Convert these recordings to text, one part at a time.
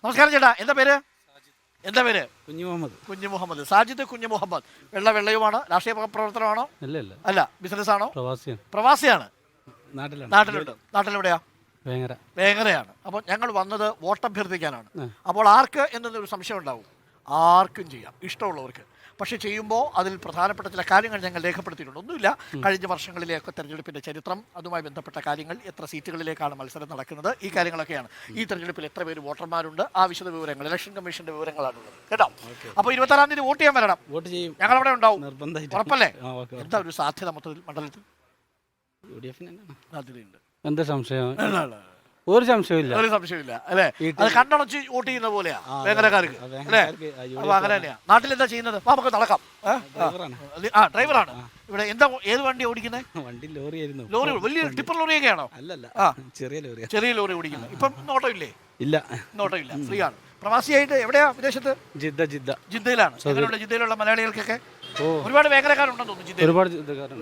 നമസ്കാരം ചേട്ടാ, എന്താ പേര്? എന്താ പേര്? കുഞ്ഞു മുഹമ്മദ്. കുഞ്ഞു മുഹമ്മദ്. സാജിദ് കുഞ്ഞു മുഹമ്മദ്. വെള്ളയുമാണ്. രാഷ്ട്രീയ പ്രവർത്തനമാണോ? അല്ല, ബിസിനസ് ആണോ? പ്രവാസിയാണ്. നാട്ടിലുണ്ട്. നാട്ടിലെവിടെയാ? വേങ്ങരയാണ്. അപ്പോൾ ഞങ്ങൾ വന്നത് വോട്ടഭ്യർത്ഥിക്കാനാണ്. അപ്പോൾ ആർക്ക് എന്നൊരു സംശയം ഉണ്ടാവും. ആർക്കും ചെയ്യാം, ഇഷ്ടമുള്ളവർക്ക്. പക്ഷേ ചെയ്യുമ്പോൾ അതിൽ പ്രധാനപ്പെട്ട ചില കാര്യങ്ങൾ ഞങ്ങൾ രേഖപ്പെടുത്തിയിട്ടുണ്ട്. ഒന്നുമില്ല, കഴിഞ്ഞ വർഷങ്ങളിലെയൊക്കെ തെരഞ്ഞെടുപ്പിൻ്റെ ചരിത്രം, അതുമായി ബന്ധപ്പെട്ട കാര്യങ്ങൾ, എത്ര സീറ്റുകളിലേക്കാണ് മത്സരം നടക്കുന്നത്, ഈ കാര്യങ്ങളൊക്കെയാണ്. ഈ തെരഞ്ഞെടുപ്പിൽ എത്ര പേര് വോട്ടർമാരുണ്ട്, ആ വിശദ വിവരങ്ങൾ, ഇലക്ഷൻ കമ്മീഷന്റെ വിവരങ്ങളാണുള്ളത് കേട്ടോ. അപ്പോൾ 26-ാം തീയതി വോട്ട് ചെയ്യാൻ വരണം. വോട്ട് ചെയ്യും. ഞങ്ങളവിടെ ഉണ്ടാവും. ഉറപ്പല്ലേ? എന്താ ഒരു സാധ്യത മൊത്തത്തിൽ മണ്ഡലത്തിൽ? സാധ്യതയുണ്ട്. എന്താ സംശയം? ഒരു സംശയമില്ല. ഒരു സംശയമില്ല അല്ലേ? അത് കണ്ണടച്ച് വോട്ട് ചെയ്യുന്ന പോലെയാ വേങ്ങരക്കാർക്ക് അല്ലേ? അപ്പൊ അങ്ങനെ തന്നെയാ. നാട്ടിലെന്താ ചെയ്യുന്നത്? നമുക്ക് നടക്കാം. ഡ്രൈവറാണ്. ഇവിടെ എന്താ, ഏത് വണ്ടി ഓടിക്കുന്നത്? വണ്ടി ലോറിയായിരുന്നു. ലോറി, വലിയ ടിപ്പർ ലോറിയൊക്കെ ആണോ? അല്ലല്ല, ചെറിയ ലോറി ഓടിക്കുന്നത്. ഇപ്പം നോട്ടമില്ലേ? ഇല്ല, നോട്ടമില്ല, ഫ്രീ ആണ്. പ്രവാസിയായിട്ട് എവിടെയാ? വിദേശത്ത്? ജിദ്ദയിലാണ്. ജിദ്ദയിലുള്ള മലയാളികൾക്കൊക്കെ ഒരുപാട് വേങ്ങരക്കാരുണ്ടെന്ന് തോന്നുന്നു. ജിദ്ദയിൽ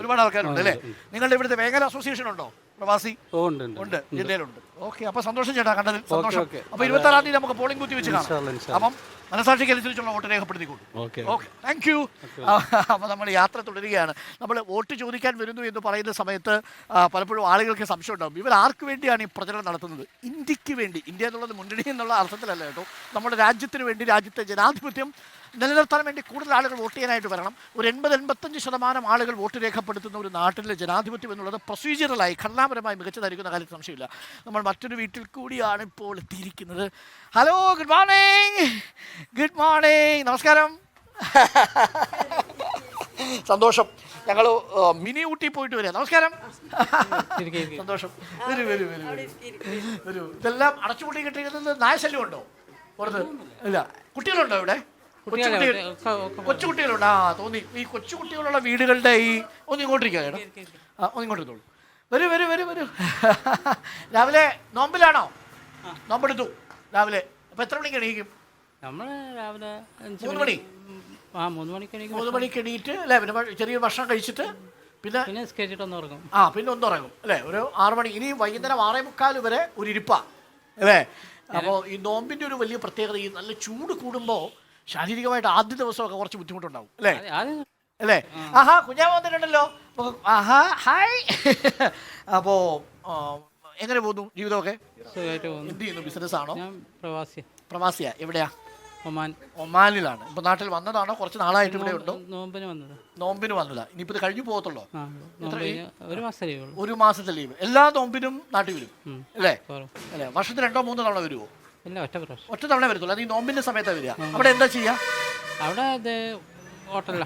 ഒരുപാട് ആൾക്കാരുണ്ട് അല്ലേ? നിങ്ങളുടെ ഇവിടുത്തെ വേങ്ങര അസോസിയേഷൻ ഉണ്ടോ? പ്രവാസി ഉണ്ട്, ജില്ലയിലുണ്ട്. ഓക്കെ, അപ്പൊ സന്തോഷം ചേട്ടാ, കണ്ടതിൽ സന്തോഷം. അപ്പൊ 26-ാം തീയതി നമുക്ക് പോളിംഗ് ബൂത്ത് വെച്ച് കാണാം. അപ്പം മനസാക്ഷിക്ക് അനുസരിച്ചുള്ള വോട്ട് രേഖപ്പെടുത്തിക്കൊള്ളു. Okay, thank you. അപ്പോൾ നമ്മൾ യാത്ര തുടരുകയാണ്. നമ്മൾ വോട്ട് ചോദിക്കാൻ വരുന്നു എന്ന് പറയുന്ന സമയത്ത് പലപ്പോഴും ആളുകൾക്ക് സംശയം ഉണ്ടാകും, ഇവർ ആർക്ക് വേണ്ടിയാണ് ഈ പ്രചരണം നടത്തുന്നത്? ഇന്ത്യക്ക് വേണ്ടി. ഇന്ത്യ എന്നുള്ളത് മുന്നണി എന്നുള്ള അർത്ഥത്തിലല്ല കേട്ടോ. നമ്മുടെ രാജ്യത്തിന് വേണ്ടി, രാജ്യത്തെ ജനാധിപത്യം നിലനിർത്താൻ വേണ്ടി കൂടുതൽ ആളുകൾ വോട്ട് ചെയ്യാനായിട്ട് വരണം. ഒരു 80-85% ആളുകൾ വോട്ട് രേഖപ്പെടുത്തുന്ന ഒരു നാട്ടിലെ ജനാധിപത്യം എന്നുള്ളത് പ്രൊസീജിയറലായി, ഘടനാപരമായി മികച്ചതായിരിക്കുന്ന കാര്യത്തിൽ സംശയമില്ല. നമ്മൾ മറ്റൊരു വീട്ടിൽ കൂടിയാണ് ഇപ്പോൾ എത്തിയിരിക്കുന്നത്. Hello, good morning. നമസ്കാരം. സന്തോഷം. ഞങ്ങൾ മിനി ഊട്ടി പോയിട്ട് വരിക. നമസ്കാരം. സന്തോഷം. വരൂ. ഇതെല്ലാം അടച്ചുപൂട്ടി കിട്ടിയിരുന്നത് നായശല്യം ഉണ്ടോ പുറത്ത്? ഇല്ല. കുട്ടികളുണ്ടോ ഇവിടെ? കൊച്ചുകുട്ടികളുണ്ട്. തോന്നി. ഈ കൊച്ചുകുട്ടികളുള്ള വീടുകളുടെ ഈ ഒന്നിങ്ങോട്ടിരിക്കുക ചേട്ടാ. ഒന്നിങ്ങോട്ടിരുന്നോളൂ. വരൂ. രാവിലെ നോമ്പിലാണോ? നോമ്പെടുത്തു രാവിലെ. അപ്പൊ എത്ര മണിക്ക് എണീക്കും? നമ്മൾ രാവിലെ 3 മണി. 3 മണിക്ക് എണീറ്റ് അല്ലേ? പിന്നെ ചെറിയ ഭക്ഷണം കഴിച്ചിട്ട് പിന്നെ ഉറങ്ങും. പിന്നെ ഒന്നുറങ്ങും അല്ലേ? ഒരു 6 മണി. ഇനി വൈകുന്നേരം 6:45 വരെ ഒരു ഇരിപ്പാ അല്ലേ? അപ്പോൾ ഈ നോമ്പിന്റെ ഒരു വലിയ പ്രത്യേകത, ഈ നല്ല ചൂട് കൂടുമ്പോൾ ശാരീരികമായിട്ട് ആദ്യ ദിവസമൊക്കെ കുറച്ച് ബുദ്ധിമുട്ടുണ്ടാവും അല്ലേ? കുഞ്ഞാൻ വന്നിട്ടുണ്ടല്ലോ. ഹായ്. അപ്പോ എങ്ങനെ പോകുന്നു ജീവിതമൊക്കെ? എന്ത് ചെയ്യുന്നു? ബിസിനസ് ആണോ? പ്രവാസിയാ. എവിടെയാ? ഒമാനിലാണ്. ഇപ്പൊ നാട്ടിൽ വന്നതാണോ? കുറച്ച് നാളായിട്ട് ഇവിടെ ഉണ്ടോ? നോമ്പിന് വന്നതാ. ഇനിയിപ്പോ ഇത് കഴിഞ്ഞു പോകത്തുള്ളോ? ഒരു മാസത്തെ ലീവ്. എല്ലാ നോമ്പിനും നാട്ടിൽ വരും അല്ലേ? വർഷത്തിൽ 2-3 തവണ വരുമോ? ഒറ്റ തവണ വരത്തുള്ളൂ. അത് ഈ നോമ്പിന്റെ സമയത്താണ് വരിക. അവിടെ എന്താ ചെയ്യാ? അവിടെ ഹോട്ടലില്ല.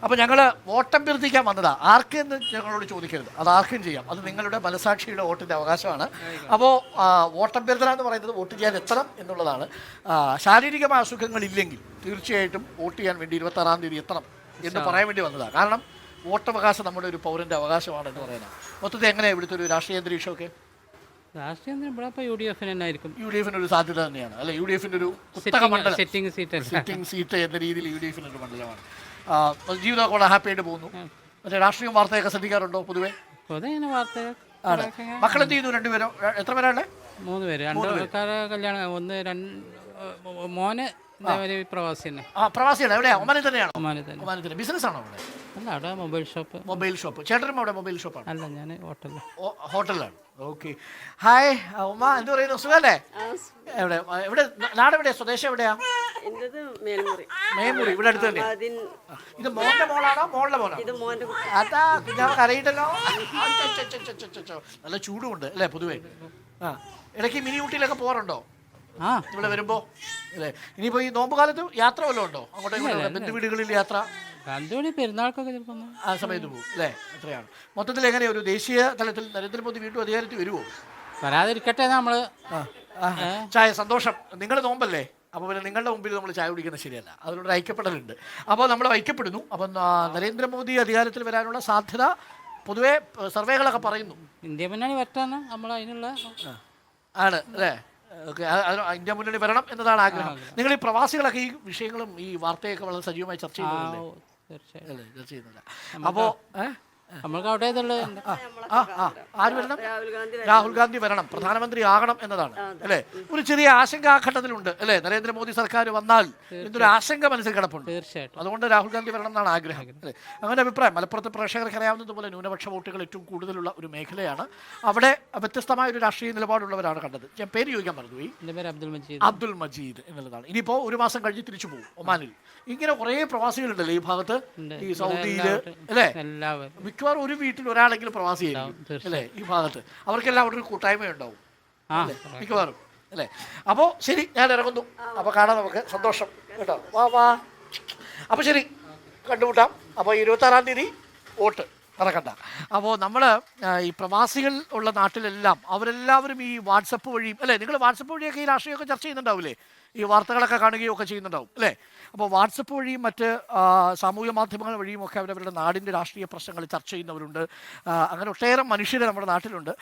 അപ്പോൾ ഞങ്ങൾ വോട്ടഭ്യർത്ഥിക്കാൻ വന്നതാ. ആർക്കെന്ന് ഞങ്ങളോട് ചോദിക്കരുത്, അത് ആർക്കും ചെയ്യാം. അത് നിങ്ങളുടെ മനസാക്ഷിയുടെ വോട്ടിൻ്റെ അവകാശമാണ്. അപ്പോൾ വോട്ടഭ്യർത്ഥന എന്ന് പറയുന്നത് വോട്ട് ചെയ്യാൻ എത്തണം എന്നുള്ളതാണ്. ശാരീരികമായ അസുഖങ്ങളില്ലെങ്കിൽ തീർച്ചയായിട്ടും വോട്ട് ചെയ്യാൻ വേണ്ടി 26-ാം തീയതി എത്തണം എന്ന് പറയാൻ വേണ്ടി വന്നതാണ്. കാരണം വോട്ടവകാശം നമ്മുടെ ഒരു പൗരൻ്റെ അവകാശമാണ് എന്ന് പറയുന്നത്. മൊത്തത്തിൽ എങ്ങനെയാണ് ഇവിടുത്തെ ഒരു രാഷ്ട്രീയ അന്തരീക്ഷമൊക്കെ? യുഡിഎഫിന് ഒരു സാധ്യത തന്നെയാണ് അല്ലെ? യുഡിഎഫിന്റെ ഒരു സിറ്റിംഗ് സീറ്റ് എന്ന രീതിയിൽ യുഡിഎഫിന് ഒരു മണ്ഡലമാണ്. ജീവിതമൊക്കെ ഹാപ്പി ആയിട്ട് പോകുന്നു. മറ്റേ രാഷ്ട്രീയം വാർത്തയൊക്കെ ശ്രദ്ധിക്കാറുണ്ടോ? പൊതുവെ മക്കൾ എന്ത് ചെയ്യുന്നു? 2 പേരോ? എത്ര പേരാണ്? 3 പേര്. 2 കല്യാണം. മോന് പ്രവാസിയാണ്. എവിടെയാ? ഒമാനിൽ തന്നെയാണോ? ബിസിനസ് ആണോ അവിടെ? അല്ല, മൊബൈൽ ഷോപ്പ്. ചേട്ടനും അവിടെ മൊബൈൽ ഷോപ്പാണ്? അല്ല, ഞാൻ ഹോട്ടലിലാണ്. ഓക്കെ. ഹായ് ഉമ്മ, എന്ത് പറയുന്നു? സുഖല്ലേ? എവിടെ നാടെവിടെയാ? സ്വദേശം എവിടെയാ? മേമുറി. ഇവിടെ അടുത്ത് തന്നെയാ. ഇത് മോന്റെ മോളാണോ മോളുടെ മോനാണോ? അതാ കുഞ്ഞാവക്ക് അറിയിട്ടല്ലോ. നല്ല ചൂടുമുണ്ട് അല്ലേ പൊതുവേ? ഇടയ്ക്ക് മിനി ഊട്ടിയിലൊക്കെ പോകാറുണ്ടോ ഇവിടെ വരുമ്പോ അല്ലേ? ഇനിയിപ്പോ ഈ നോമ്പ് കാലത്ത് യാത്ര വല്ലതും ഉണ്ടോ? അങ്ങോട്ടേക്ക് ബന്ധുവീടുകളിൽ യാത്ര? പെരുന്നാൾക്കൊക്കെ ആ സമയത്ത് പോകും അല്ലേ? എത്രയാണ് മൊത്തത്തിൽ? എങ്ങനെയാ ഒരു ദേശീയ തലത്തിൽ നരേന്ദ്രമോദി വീണ്ടും അധികാരത്തിൽ വരുമോ? വരാതിരിക്കട്ടെ. നമ്മള് ചായ. സന്തോഷം. നിങ്ങൾ നോമ്പല്ലേ? അപ്പോൾ പിന്നെ നിങ്ങളുടെ മുമ്പിൽ നമ്മൾ ചായ കുടിക്കുന്നത് ശരിയല്ല. അതിനോട് ഐക്യപ്പെടലുണ്ട്. അപ്പോൾ നമ്മൾ ഐക്യപ്പെടുന്നു. അപ്പം നരേന്ദ്രമോദി അധികാരത്തിൽ വരാനുള്ള സാധ്യത പൊതുവെ സർവേകളൊക്കെ പറയുന്നു. ഇന്ത്യ മുന്നണി വറ്റാണ് നമ്മൾ അതിനുള്ള ആണ് അല്ലേ? ഓക്കെ. ഇന്ത്യ മുന്നണി വരണം എന്നതാണ് ആഗ്രഹം. നിങ്ങൾ ഈ പ്രവാസികളൊക്കെ ഈ വിഷയങ്ങളും ഈ വാർത്തയൊക്കെ വളരെ സജീവമായി ചർച്ച ചെയ്യുന്നില്ല? അപ്പോൾ നമ്മൾക്ക് അവിടെ ഇതുള്ളത് ആര് വരണം? രാഹുൽ ഗാന്ധി വരണം, പ്രധാനമന്ത്രി ആകണം എന്നതാണ് അല്ലേ? ഒരു ചെറിയ ആശങ്ക ആ ഘട്ടത്തിലുണ്ട് അല്ലേ? നരേന്ദ്രമോദി സർക്കാർ വന്നാൽ എന്നൊരു ആശങ്ക മനസ്സിൽ കിടപ്പുണ്ട്. തീർച്ചയായിട്ടും അതുകൊണ്ട് രാഹുൽ ഗാന്ധി വരണം എന്നാണ് ആഗ്രഹം അല്ലേ? അങ്ങനെ അഭിപ്രായം. മലപ്പുറത്ത് പ്രേക്ഷകർക്ക് അറിയാവുന്നതുപോലെ ന്യൂനപക്ഷ വോട്ടുകൾ ഏറ്റവും കൂടുതലുള്ള ഒരു മേഖലയാണ്. അവിടെ വ്യത്യസ്തമായ ഒരു രാഷ്ട്രീയ നിലപാടുള്ളവരാണ് കണ്ടത്. ഞാൻ പേര് ചോദിക്കാൻ മറന്നുപോയി. എൻ്റെ പേര് അബ്ദുൽ മജീദ്. അബ്ദുൽ മജീദ് എന്നുള്ളതാണ്. ഇനിയിപ്പോൾ ഒരു മാസം കഴിഞ്ഞ് തിരിച്ചു പോകും ഒമാനിൽ. ഇങ്ങനെ കുറേ പ്രവാസികളുണ്ടല്ലേ ഈ ഭാഗത്ത്, ഈ സൗദിയിൽ അല്ലേ? എല്ലാവരും മിക്കവാറും ഒരു വീട്ടിൽ ഒരാളെങ്കിലും പ്രവാസിയായിരിക്കും അല്ലേ ഈ ഭാഗത്ത്. അവർക്കെല്ലാം അവിടെ ഒരു കൂട്ടായ്മ ഉണ്ടാവും മിക്കവാറും അല്ലേ? അപ്പോൾ ശരി, ഞാൻ ഇറങ്ങുന്നു. അപ്പോൾ കാണാം, നമുക്ക് സന്തോഷം കേട്ടോ. വാ. അപ്പോൾ ശരി, കണ്ടുമുട്ടാം. അപ്പോൾ 26-ാം തീയതി വോട്ട് മറക്കണ്ട. അപ്പോൾ നമ്മൾ ഈ പ്രവാസികൾ ഉള്ള നാട്ടിലെല്ലാം അവരെല്ലാവരും ഈ വാട്സപ്പ് വഴിയും അല്ലേ? നിങ്ങൾ വാട്സപ്പ് വഴിയൊക്കെ ഈ രാഷ്ട്രീയമൊക്കെ ചർച്ച ചെയ്യുന്നുണ്ടാവില്ലേ? ഈ വാർത്തകളൊക്കെ കാണുകയും ഒക്കെ ചെയ്യുന്നുണ്ടാവും അല്ലേ? അപ്പോൾ വാട്സപ്പ് വഴിയും മറ്റ് സാമൂഹ്യ മാധ്യമങ്ങൾ വഴിയും ഒക്കെ അവരവരുടെ നാടിൻ്റെ രാഷ്ട്രീയ പ്രശ്നങ്ങൾ ചർച്ച ചെയ്യുന്നവരുണ്ട്. അങ്ങനെ ഒട്ടേറെ മനുഷ്യർ നമ്മുടെ നാട്ടിലുണ്ട്.